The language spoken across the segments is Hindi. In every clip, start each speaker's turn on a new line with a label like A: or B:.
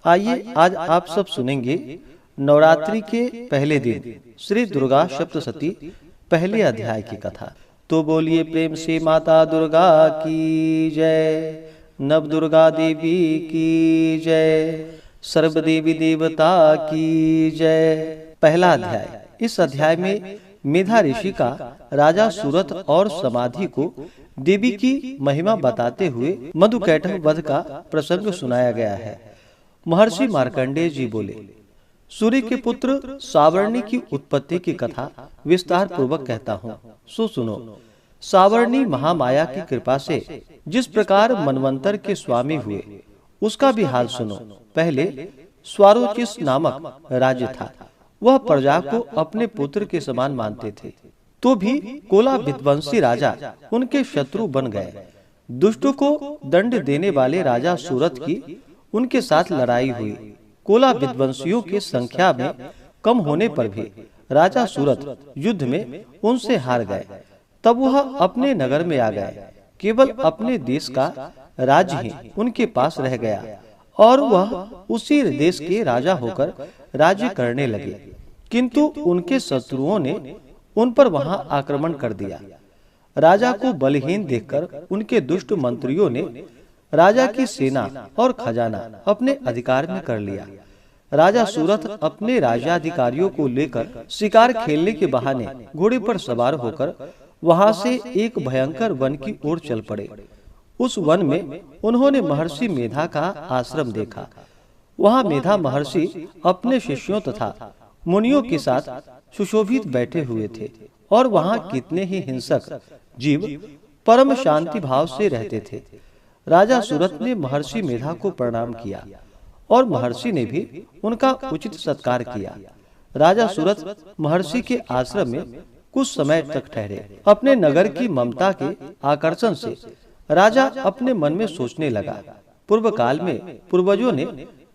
A: आइए आज आप सब सुनेंगे नवरात्रि के पहले दिन श्री दुर्गा सप्तशती पहले अध्याय की कथा। तो बोलिए प्रेम से माता दुर्गा की जय, नव दुर्गा देवी की जय, सर्व देवी देवता की जय। पहला अध्याय। इस अध्याय में मेधा ऋषि का राजा सूरत और समाधि को देवी की महिमा बताते हुए मधुकैटभ वध का प्रसंग सुनाया गया है। महर्षि मार्कंडेय जी बोले, सूर्य के पुत्र सावर्णी की उत्पत्ति की कथा विस्तार पूर्वक कहता हूँ, सो सुनो। सावर्णी महामाया की कृपा से जिस प्रकार मनवंतर के स्वामी हुए उसका भी हाल सुनो। पहले स्वारोचिस नामक राज्य था। वह प्रजा को अपने पुत्र के समान मानते थे, तो भी कोला विध्वंसी राजा उनके शत्रु बन गए। दुष्टों को दंड देने वाले राजा सूरत की उनके साथ लड़ाई हुई। कोला विध्वंसियों की संख्या में कम होने पर भी राजा सूरत युद्ध में उनसे हार गए। तब वह अपने नगर में आ गए। केवल अपने देश का राज्य ही उनके पास रह गया और वह उसी देश के राजा होकर राज्य करने लगे। किंतु उनके शत्रुओं ने उन पर वहां आक्रमण कर दिया। राजा को बलहीन देखकर उनके दुष्ट मंत्रियों ने राजा की सेना और खजाना अपने अधिकार में कर लिया। राजा सूरत अपने राज्याधिकारियों को लेकर शिकार खेलने के बहाने घोड़े पर सवार होकर वहां से एक भयंकर वन की ओर चल पड़े। उस वन में उन्होंने महर्षि मेधा का आश्रम देखा। वहां मेधा महर्षि अपने शिष्यों तथा मुनियों के साथ सुशोभित बैठे हुए थे और वहां कितने ही हिंसक जीव परम शांति भाव से रहते थे। राजा सूरत ने महर्षि मेधा को प्रणाम किया और महर्षि ने भी उनका उचित सत्कार किया। राजा सूरत महर्षि के आश्रम में कुछ समय तक ठहरे। अपने नगर की ममता के आकर्षण से राजा अपने मन में सोचने लगा, पूर्व काल में पूर्वजों ने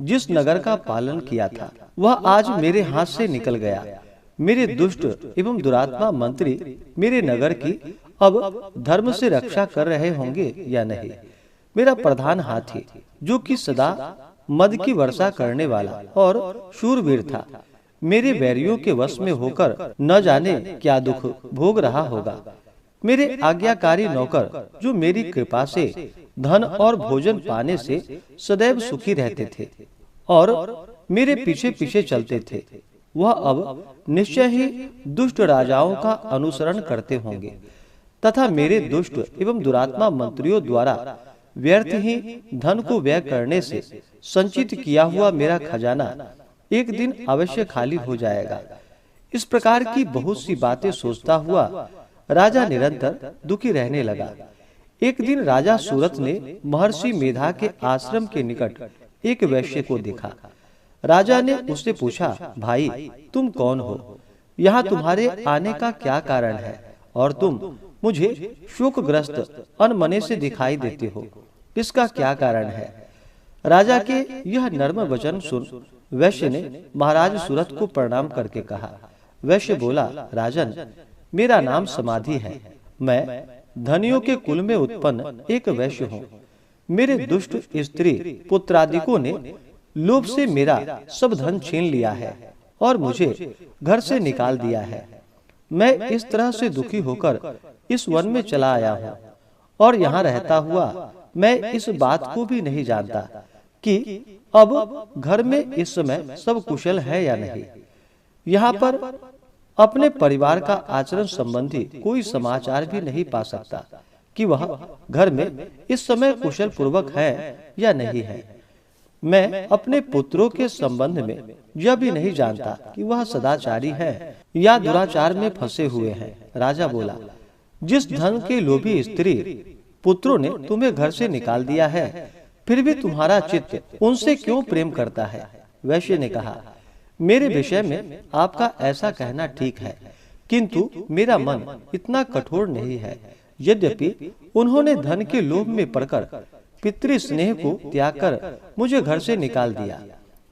A: जिस नगर का पालन किया था वह आज मेरे हाथ से निकल गया। मेरे दुष्ट एवं दुरात्मा मंत्री मेरे नगर की अब धर्म से रक्षा कर रहे होंगे या नहीं। मेरा प्रधान हाथी, जो कि सदा मद की वर्षा करने वाला और शूरवीर था, मेरे बैरियों के वश में होकर न जाने क्या दुख भोग रहा होगा। मेरे आज्ञाकारी नौकर, जो मेरी कृपा से धन और भोजन पाने से सदैव सुखी रहते थे और मेरे पीछे पीछे चलते थे, वह अब निश्चय ही दुष्ट राजाओं का अनुसरण करते होंगे तथा मेरे दुष्ट एवं दुरात्मा मंत्रियों द्वारा व्यर्थ ही धन को व्यय करने से संचित किया हुआ मेरा खजाना एक दिन अवश्य खाली हो जाएगा। इस प्रकार की बहुत सी बातें सोचता हुआ राजा निरंतर दुखी रहने लगा। एक दिन राजा सूरत ने महर्षि मेधा के आश्रम के निकट एक वैश्य को देखा। राजा ने उससे पूछा, भाई तुम कौन हो? यहाँ तुम्हारे आने का क्या कारण है और तुम मुझे शोकग्रस्त अनमने से दिखाई देते हो, इसका क्या कारण है? राजा के यह नर्म वचन सुन वैश्य ने महाराज सूरत को प्रणाम करके कहा। वैश्य बोला, राजन, मेरा नाम समाधि है। मैं धनियों के कुल में उत्पन्न एक वैश्य हूँ। मेरे दुष्ट स्त्री पुत्रादिकों ने लोभ से मेरा सब धन छीन लिया है और मुझे घर से निकाल दिया है। मैं इस तरह से दुखी होकर इस वन में चला आया हूँ और यहाँ रहता हुआ मैं इस बात को भी नहीं जानता कि अब घर में इस समय सब कुशल है या नहीं। यहाँ पर अपने परिवार का आचरण संबंधी कोई समाचार भी नहीं पा सकता कि वह घर में इस समय कुशल पूर्वक है या नहीं है। मैं अपने पुत्रों के संबंध में यह भी नहीं जानता कि वह सदाचारी है या दुराचार में फंसे हुए हैं। राजा बोला, जिस धन के लोभी स्त्री पुत्रों ने तुम्हें घर से निकाल दिया है, फिर भी तुम्हारा चित्त उनसे क्यों प्रेम करता है? वैश्य ने कहा, मेरे विषय में आपका ऐसा कहना ठीक है, किंतु मेरा मन इतना कठोर नहीं है। यद्यपि उन्होंने धन के लोभ में पड़कर पितृ स्नेह को त्याग कर मुझे घर से निकाल दिया,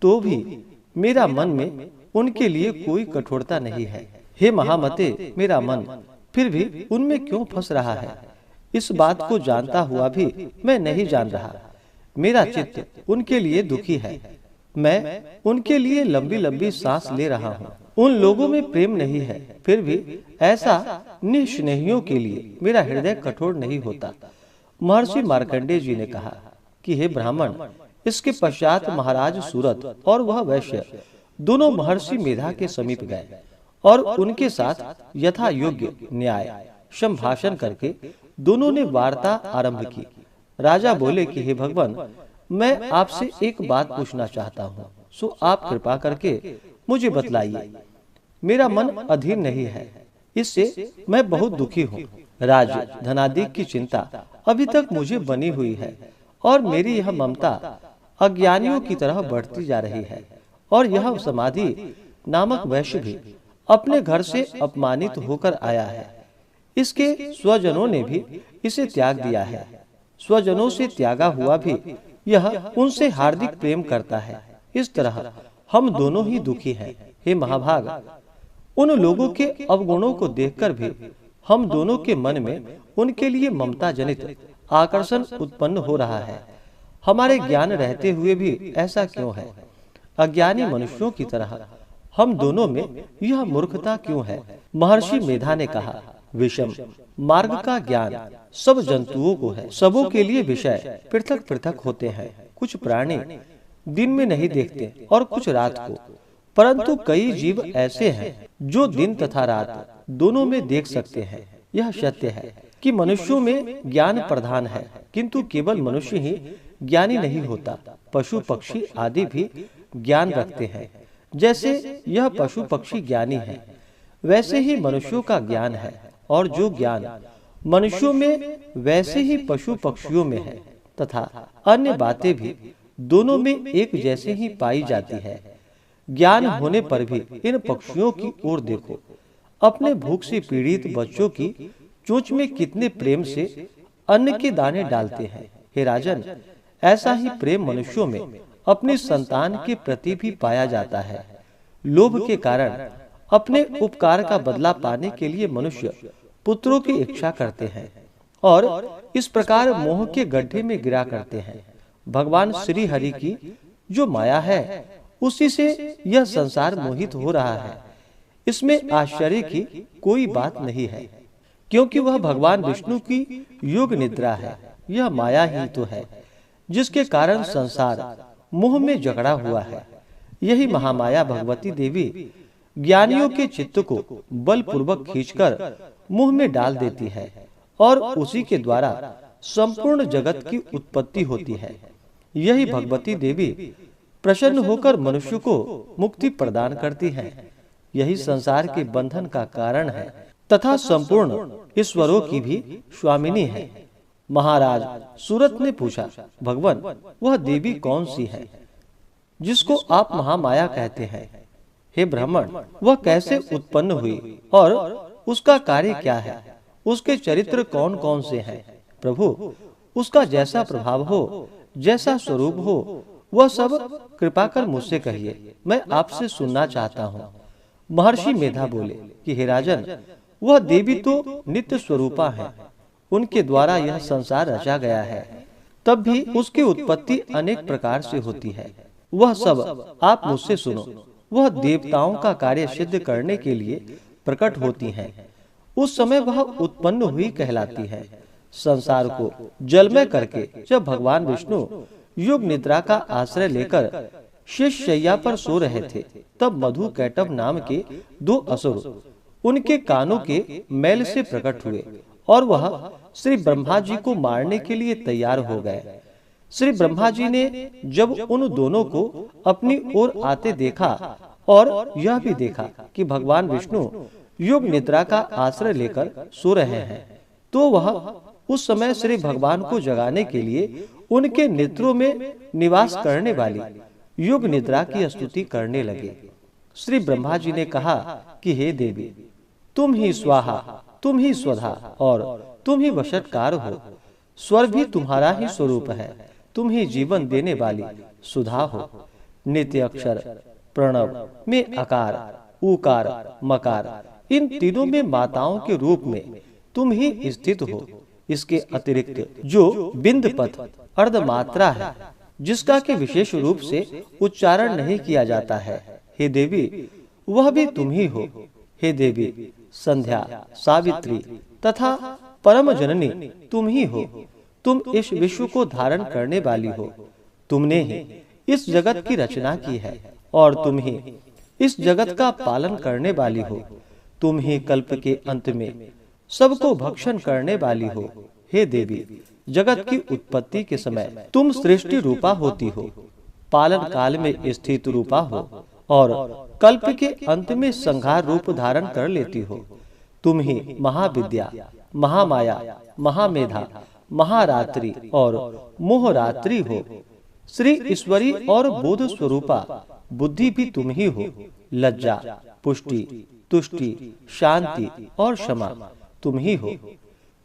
A: तो भी मेरा मन में उनके लिए कोई कठोरता नहीं है। हे महामते, मेरा मन फिर भी उनमें क्यों फंस रहा है? इस बात को जानता हुआ भी मैं नहीं जान रहा। मेरा चित्त उनके लिए दुखी है। मैं उनके लिए लंबी लंबी सांस ले रहा हूँ। उन लोगों में प्रेम नहीं है, फिर भी ऐसा निस्नेहियों के लिए मेरा हृदय कठोर नहीं होता। महर्षि मार्कंडेय जी ने कहा कि हे ब्राह्मण, इसके पश्चात महाराज सूरत और वह वैश्य दोनों महर्षि मेधा के समीप गए और उनके साथ यथा योग्य न्याय संभाषण करके दोनों ने वार्ता आरंभ की। राजा बोले कि हे भगवान, मैं आपसे एक बात पूछना चाहता हूँ, सो आप कृपा करके मुझे बतलाइए। मेरा मन अधीर नहीं है, इससे मैं बहुत दुखी हूँ। राज्य धनादि की चिंता अभी तक मुझे बनी हुई है और मेरी यह ममता अज्ञानियों की तरह बढ़ती जा रही है। और यह समाधि नामक वैश्य भी अपने घर से अपमानित होकर आया है। इसके स्वजनों ने भी इसे त्याग दिया है। स्वजनों से त्यागा हुआ भी यह उनसे हार्दिक प्रेम करता है। इस तरह हम दोनों ही दुखी हैं। हे महाभाग, उन लोगों के अवगुणों को देखकर भी हम दोनों के मन में उनके लिए ममता जनित आकर्षण उत्पन्न हो रहा है। हमारे ज्ञान रहते हुए भी ऐसा क्यों है? अज्ञानी मनुष्यों की तरह हम दोनों में यह मूर्खता क्यों है? महर्षि मेधा ने कहा, विषम मार्ग का ज्ञान सब जंतुओं को है। सबों के लिए विषय पृथक पृथक होते हैं। कुछ प्राणी दिन में नहीं देखते और कुछ रात को, परंतु कई जीव ऐसे हैं जो दिन तथा रात दोनों में देख सकते हैं। यह सत्य है कि मनुष्यों में ज्ञान प्रधान है, किंतु केवल मनुष्य ही ज्ञानी नहीं होता। पशु पक्षी आदि भी ज्ञान रखते हैं। जैसे यह पशु पक्षी ज्ञानी है, वैसे ही मनुष्यों का ज्ञान है, और जो ज्ञान मनुष्यों में वैसे ही पशु पक्षियों में है, तथा अन्य बातें भी दोनों में एक जैसे ही पाई जाती है। ज्ञान होने पर भी इन पक्षियों की ओर देखो, अपने भूख से पीड़ित बच्चों की चोंच में कितने प्रेम से अन्न के दाने डालते हैं। हे राजन, ऐसा ही प्रेम मनुष्यों में अपनी संतान के प्रति भी पाया जाता है। लोभ के कारण अपने उपकार का बदला पाने के लिए मनुष्य पुत्रों की इच्छा करते हैं और इस प्रकार मोह के गड्ढे में गिरा करते हैं। भगवान श्री हरि की जो माया है, उसी से यह संसार मोहित हो रहा है। इसमें आश्चर्य की कोई बात नहीं है, क्योंकि वह भगवान विष्णु की योग निद्रा है। यह माया ही तो है जिसके कारण संसार मोह में जकड़ा हुआ है। यही महामाया भगवती देवी ज्ञानियों के चित्त को बलपूर्वक खींचकर मुंह में डाल देती है और उसी के द्वारा संपूर्ण जगत की उत्पत्ति होती है। यही भगवती देवी प्रसन्न होकर मनुष्य को मुक्ति प्रदान करती है। यही संसार के बंधन का कारण है तथा संपूर्ण ईश्वरों की भी स्वामिनी है। महाराज सूरत ने पूछा, भगवान, वह देवी कौन सी है जिसको आप महामाया कहते हैं? हे ब्राह्मण, वह कैसे उत्पन्न हुई और उसका कार्य क्या है? उसके चरित्र कौन कौन से हैं? प्रभु, उसका जैसा प्रभाव हो, जैसा स्वरूप हो, वह सब कृपा कर मुझसे कहिए, मैं आपसे सुनना चाहता हूँ। महर्षि मेधा बोले कि हे राजन, वह देवी तो नित्य स्वरूपा है। उनके द्वारा यह संसार रचा गया है। तब भी उसकी उत्पत्ति अनेक प्रकार से होती है। वह सब आप मुझसे सुनो। वह देवताओं का कार्य सिद्ध करने के लिए प्रकट होती हैं। उस समय वह उत्पन्न हुई कहलाती है। संसार को जलमय करके जब भगवान विष्णु योग निद्रा का आश्रय लेकर शेष शैया पर सो रहे थे, तब मधु कैटभ नाम के दो असुर उनके कानों के मैल से प्रकट हुए और वह श्री ब्रह्मा जी को मारने के लिए तैयार हो गए। श्री ब्रह्मा जी ने जब उन दोनों को अपनी ओर आते देखा और यह भी देखा कि भगवान विष्णु योग निद्रा का आश्रय लेकर सो रहे हैं, तो वह उस समय श्री भगवान को जगाने के लिए उनके नेत्रों में निवास करने वाली योग निद्रा की स्तुति करने लगे। श्री ब्रह्मा जी ने कहा कि हे देवी, तुम ही स्वाहा, तुम ही स्वधा और तुम ही वशटकार हो। स्वर भी तुम्हारा ही स्वरूप है। तुम ही जीवन देने वाली सुधा हो। नित्य अक्षर प्रणव में अकार, उकार, मकार, इन तीनों में माताओं के रूप में तुम ही स्थित हो। इसके अतिरिक्त जो बिंद पथ अर्धमात्रा है, जिसका कि विशेष रूप से उच्चारण नहीं किया जाता है। हे देवी, वह भी तुम ही हो। हे देवी, संध्या, सावित्री तथा परम जननी तुम ही हो। तुम इस विश्व को धारण करने वाली हो। तुमने ही इस जगत की रचना की है और तुम ही इस जगत का पालन करने वाली हो। तुम ही कल्प के अंत में सबको भक्षण करने वाली हो। हे देवी, जगत की उत्पत्ति के समय तुम सृष्टि रूपा होती हो, पालन काल में स्थित रूपा हो और कल्प के अंत में संहार रूप धारण कर लेती हो। तुम ही महाविद्या, महामाया, महामेधा, महारात्रि और मोहरात्रि हो। श्री ईश्वरी और बोध स्वरूपा बुद्धि भी तुम ही हो। लज्जा, पुष्टि, तुष्टि, शांति और क्षमा तुम ही हो।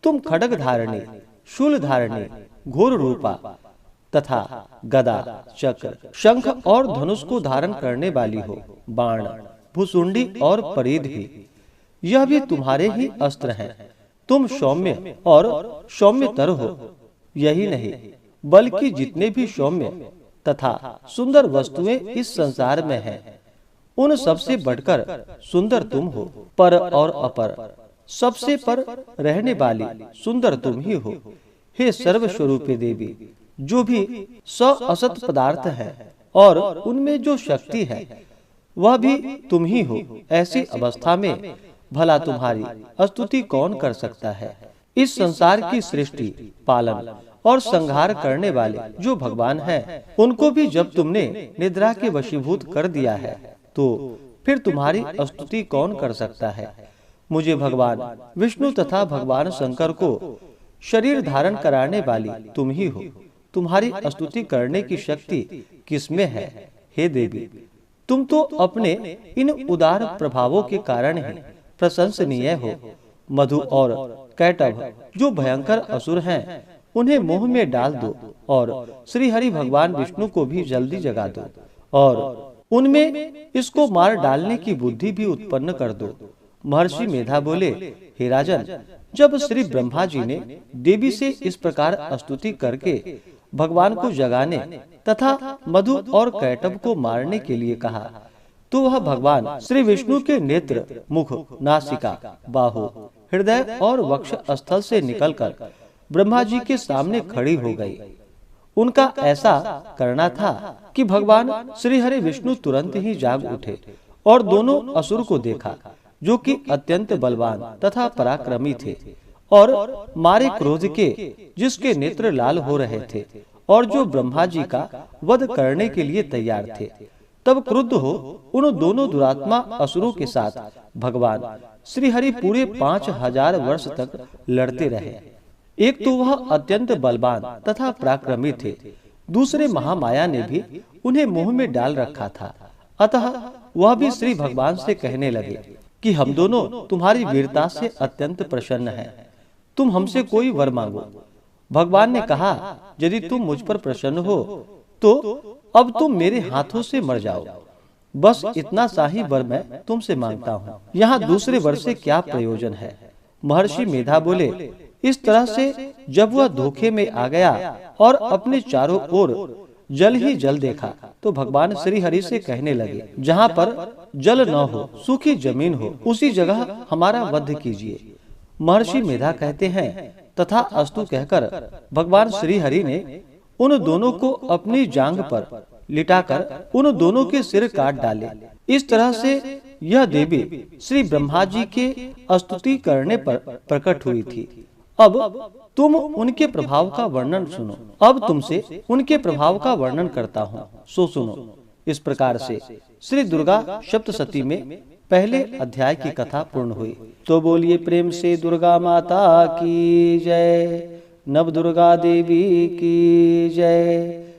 A: तुम खड्ग धारणी, शूल धारणी, घोर रूपा तथा गदा, चक्र, शंख और धनुष को धारण करने वाली हो। बाण, भुसुंडी और परिध भी, यह भी तुम्हारे ही अस्त्र हैं। तुम सौम्य और सौम्यतर हो। यही नहीं, बल्कि जितने भी सौम्य तथा सुंदर वस्तुएं इस संसार में हैं, उन सबसे बढ़कर सुंदर तुम हो। पर और अपर, सबसे पर रहने वाली सुंदर तुम ही हो। हे सर्वस्वरूपे देवी, जो भी असत पदार्थ है और उनमें जो शक्ति है वह भी तुम ही हो। ऐसी अवस्था में भला तुम्हारी स्तुति कौन कर सकता है। इस संसार की सृष्टि, पालन और संहार करने वाले जो भगवान हैं, उनको भी जब तुमने निद्रा के वशीभूत कर दिया है, तो फिर तुम्हारी स्तुति कौन कर सकता है। मुझे भगवान विष्णु तथा भगवान शंकर को शरीर धारण कराने वाली तुम ही हो। तुम्हारी स्तुति करने की शक्ति किसमें है। हे देवी, तुम तो अपने इन उदार प्रभावों के कारण ही प्रशंसनीय हो। मधु और कैटभ जो भयंकर असुर हैं, उन्हें मोह में डाल दो और श्री हरि भगवान विष्णु को भी जल्दी जगा दो और उनमें इसको मार डालने की बुद्धि भी उत्पन्न कर दो। महर्षि मेधा बोले, हे राजन, जब श्री ब्रह्मा जी ने देवी से इस प्रकार स्तुति करके भगवान को जगाने तथा मधु और कैटभ को मारने के लिए कहा, तो वह भगवान श्री विष्णु के नेत्र, मुख, नासिका, बाहु, हृदय और वक्ष स्थल से निकलकर ब्रह्मा जी के सामने खड़ी हो गई। उनका ऐसा करना था कि भगवान श्री हरि विष्णु तुरंत ही जाग उठे और दोनों असुर को देखा, जो कि अत्यंत बलवान तथा पराक्रमी थे और मारे क्रोध के, जिसके नेत्र लाल हो रहे थे और जो ब्रह्मा जी का वध करने के लिए तैयार थे। तब क्रुद्ध हो उन दोनों दुरात्मा असुरों के साथ भगवान श्री हरि पूरे 5000 वर्ष तक लड़ते रहे। एक तो वह अत्यंत बलवान तथा पराक्रमी थे, दूसरे महामाया ने भी उन्हें मोह में डाल रखा था। अतः वह भी श्री भगवान से कहने लगे कि हम दोनों तुम्हारी वीरता से अत्यंत प्रसन्न हैं, तुम हमसे कोई वर मांगो। भगवान ने कहा, यदि तुम मुझ पर प्रसन्न हो तो अब तुम मेरे हाथों से मर जाओ। बस इतना सा ही वर मैं तुमसे मांगता हूँ, यहाँ दूसरे वर से क्या प्रयोजन है। महर्षि मेधा बोले, इस तरह से जब वह धोखे में आ गया और अपने चारों ओर जल ही जल देखा, तो भगवान श्री हरि से कहने लगे, जहाँ पर जल न हो, सूखी जमीन हो, उसी जगह हमारा वध कीजिए। महर्षि मेधा कहते हैं, तथा अस्तु कहकर भगवान श्री हरि ने उन दोनों को अपनी जांघ पर लिटाकर उन दोनों के सिर काट डाले। इस तरह से यह देवी श्री ब्रह्मा जी के स्तुति करने पर प्रकट हुई थी। अब तुम उनके प्रभाव का वर्णन सुनो। अब तुमसे उनके प्रभाव का वर्णन करता हूँ, सो सुनो। इस प्रकार से श्री दुर्गा सप्तशती में पहले अध्याय की कथा पूर्ण हुई। तो बोलिए प्रेम से दुर्गा माता की जय, नव दुर्गा देवी की जय।